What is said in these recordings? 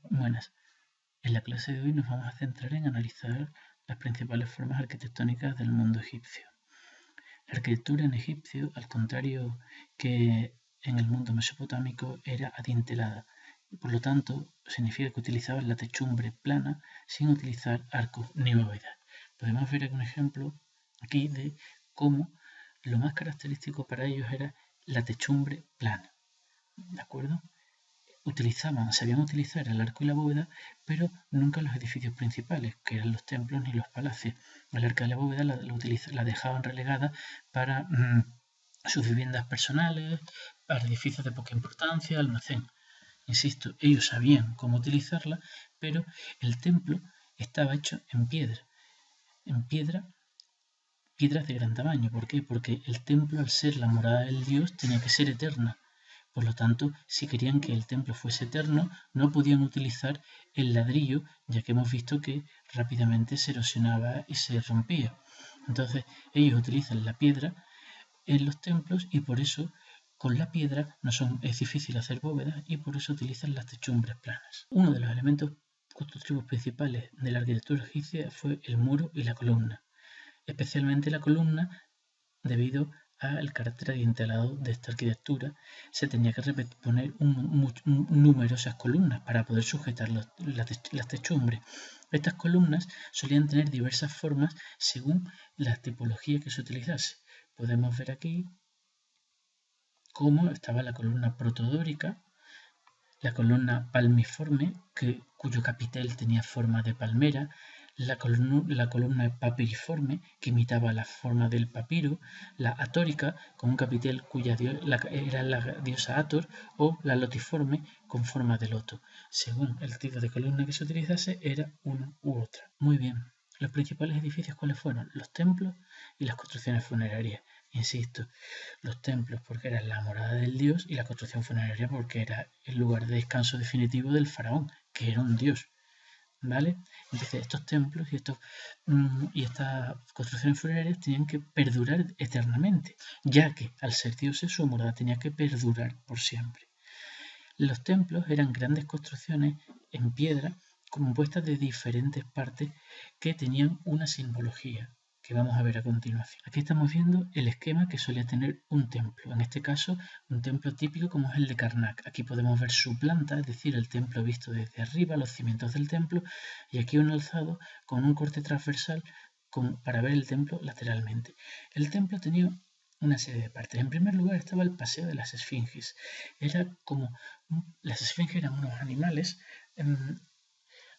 Buenas. En la clase de hoy nos vamos a centrar en analizar las principales formas arquitectónicas del mundo egipcio. La arquitectura en egipcio, al contrario que en el mundo mesopotámico, era adintelada. Por lo tanto, significa que utilizaban la techumbre plana sin utilizar arcos ni bóvedas. Podemos ver un ejemplo aquí de cómo lo más característico para ellos era la techumbre plana. ¿De acuerdo? Sabían utilizar el arco y la bóveda, pero nunca los edificios principales, que eran los templos ni los palacios. El arco y la bóveda la dejaban relegada para sus viviendas personales, para edificios de poca importancia, almacén. Insisto, ellos sabían cómo utilizarla, pero el templo estaba hecho en piedras de gran tamaño. ¿Por qué? Porque el templo, al ser la morada del dios, tenía que ser eterna. Por lo tanto, si querían que el templo fuese eterno, no podían utilizar el ladrillo, ya que hemos visto que rápidamente se erosionaba y se rompía. Entonces, ellos utilizan la piedra en los templos y por eso con la piedra es difícil hacer bóvedas y por eso utilizan las techumbres planas. Uno de los elementos constructivos principales de la arquitectura egipcia fue el muro y la columna, especialmente la columna debido al carácter adintelado de esta arquitectura. Se tenía que poner numerosas columnas para poder sujetar las techumbres. Estas columnas solían tener diversas formas según la tipología que se utilizase. Podemos ver aquí cómo estaba la columna protodórica, la columna palmiforme, cuyo capitel tenía forma de palmera, la columna papiriforme, que imitaba la forma del papiro, la atórica, con un capitel cuya era la diosa Ator, o la lotiforme, con forma de loto. Según el tipo de columna que se utilizase, era una u otra. Muy bien. Los principales edificios, ¿cuáles fueron? Los templos y las construcciones funerarias. Insisto, los templos porque era la morada del dios y la construcción funeraria porque era el lugar de descanso definitivo del faraón, que era un dios. ¿Vale? Entonces estos templos y estas construcciones funerarias tenían que perdurar eternamente, ya que al ser dioses su morada tenía que perdurar por siempre. Los templos eran grandes construcciones en piedra compuestas de diferentes partes que tenían una simbología que vamos a ver a continuación. Aquí estamos viendo el esquema que solía tener un templo, en este caso un templo típico como es el de Karnak. Aquí podemos ver su planta, es decir, el templo visto desde arriba, los cimientos del templo, y aquí un alzado con un corte transversal para ver el templo lateralmente. El templo tenía una serie de partes. En primer lugar estaba el paseo de las esfinges. Las esfinges eran unos animales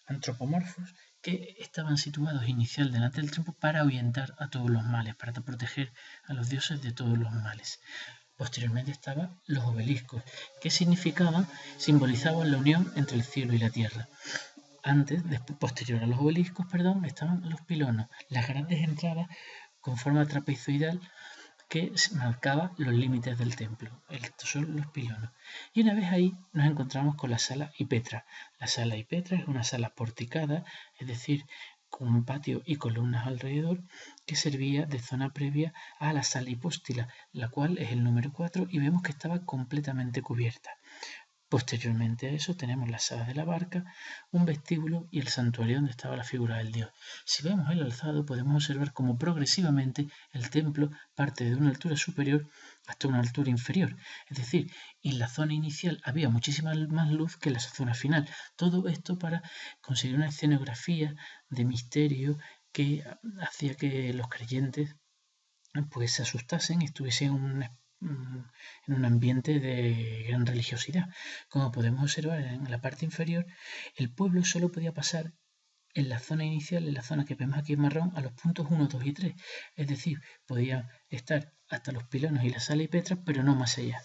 antropomorfos que estaban situados inicial delante del templo para ahuyentar a todos los males, para proteger a los dioses de todos los males. Posteriormente estaban los obeliscos, que simbolizaban la unión entre el cielo y la tierra. Posterior a los obeliscos, estaban los pilonos, las grandes entradas con forma trapezoidal que marcaba los límites del templo. Estos son los pilonos. Y una vez ahí nos encontramos con la sala Hipetra. La sala Hipetra es una sala porticada, es decir, con un patio y columnas alrededor, que servía de zona previa a la sala hipóstila, la cual es el número 4 y vemos que estaba completamente cubierta. Posteriormente a eso tenemos las salas de la barca, un vestíbulo y el santuario donde estaba la figura del dios. Si vemos el alzado podemos observar cómo progresivamente el templo parte de una altura superior hasta una altura inferior. Es decir, en la zona inicial había muchísima más luz que en la zona final. Todo esto para conseguir una escenografía de misterio que hacía que los creyentes pues se asustasen y estuviesen en un ambiente de gran religiosidad. Como podemos observar en la parte inferior, el pueblo solo podía pasar en la zona inicial, en la zona que vemos aquí en marrón, a los puntos 1, 2 y 3. Es decir, podía estar hasta los pilonos y la sala y petras, pero no más allá.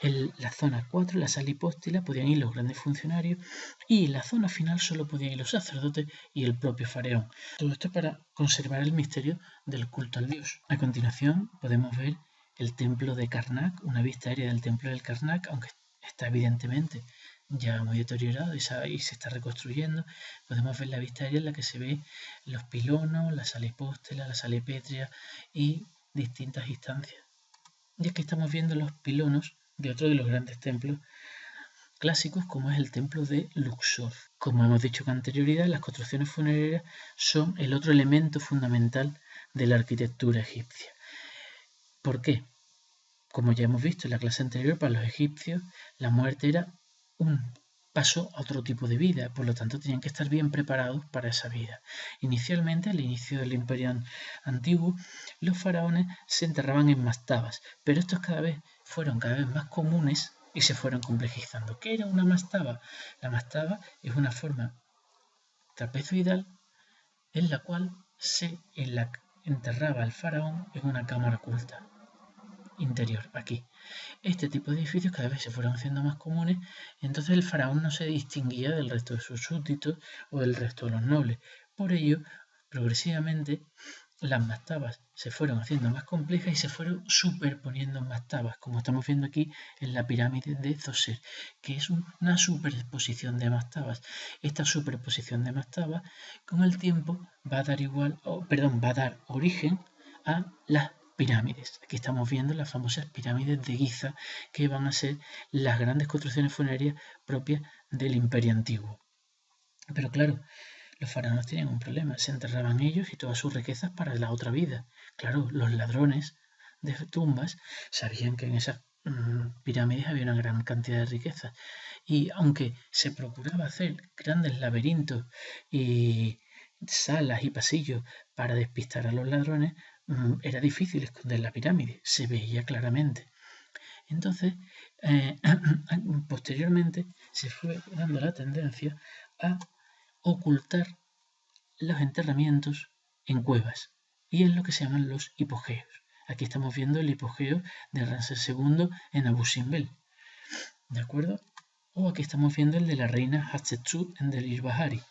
En la zona 4, la sala hipóstila, podían ir los grandes funcionarios y en la zona final solo podían ir los sacerdotes y el propio faraón. Todo esto para conservar el misterio del culto al dios. A continuación podemos ver el templo de Karnak, una vista aérea del templo del Karnak, aunque está evidentemente ya muy deteriorado y se está reconstruyendo. Podemos ver la vista aérea en la que se ve los pilonos, la sala hipóstila, la sala pétrea y distintas instancias. Y aquí estamos viendo los pilonos de otro de los grandes templos clásicos como es el templo de Luxor. Como hemos dicho con anterioridad, las construcciones funerarias son el otro elemento fundamental de la arquitectura egipcia. ¿Por qué? Como ya hemos visto en la clase anterior, para los egipcios la muerte era un paso a otro tipo de vida, por lo tanto tenían que estar bien preparados para esa vida. Inicialmente, al inicio del Imperio Antiguo, los faraones se enterraban en mastabas, pero estos fueron cada vez más comunes y se fueron complejizando. ¿Qué era una mastaba? La mastaba es una forma trapezoidal en la cual se enterraba al faraón en una cámara oculta interior, aquí. Este tipo de edificios cada vez se fueron haciendo más comunes, entonces el faraón no se distinguía del resto de sus súbditos o del resto de los nobles. Por ello, progresivamente, las mastabas se fueron haciendo más complejas y se fueron superponiendo mastabas, como estamos viendo aquí en la pirámide de Djoser, que es una superposición de mastabas. Esta superposición de mastabas, con el tiempo, va a dar origen a las pirámides. Aquí estamos viendo las famosas pirámides de Giza, que van a ser las grandes construcciones funerarias propias del Imperio Antiguo. Pero claro, los faraones tenían un problema, se enterraban ellos y todas sus riquezas para la otra vida. Claro, los ladrones de tumbas sabían que en esas pirámides había una gran cantidad de riquezas. Y aunque se procuraba hacer grandes laberintos y salas y pasillos para despistar a los ladrones, era difícil esconder la pirámide, se veía claramente. Entonces, posteriormente se fue dando la tendencia a ocultar los enterramientos en cuevas, y es lo que se llaman los hipogeos. Aquí estamos viendo el hipogeo de Ramsés II en Abu Simbel, ¿de acuerdo? O aquí estamos viendo el de la reina Hatshepsut en Delir Bahari.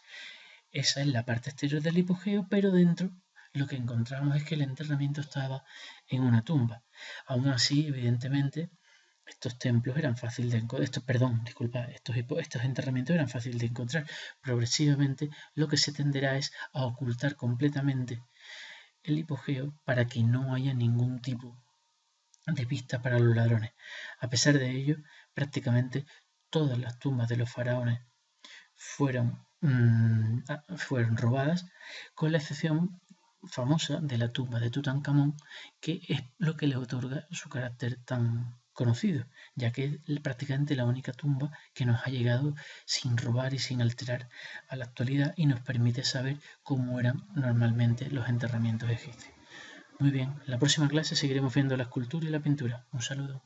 Esa es la parte exterior del hipogeo, pero dentro lo que encontramos es que el enterramiento estaba en una tumba. Aún así, evidentemente, estos templos eran fáciles de encontrar, estos enterramientos eran fáciles de encontrar. Progresivamente lo que se tenderá es a ocultar completamente el hipogeo para que no haya ningún tipo de pista para los ladrones. A pesar de ello, prácticamente todas las tumbas de los faraones fueron robadas, con la excepción famosa de la tumba de Tutankamón, que es lo que le otorga su carácter tan conocido, ya que es prácticamente la única tumba que nos ha llegado sin robar y sin alterar a la actualidad y nos permite saber cómo eran normalmente los enterramientos egipcios. Muy bien, en la próxima clase seguiremos viendo la escultura y la pintura. Un saludo.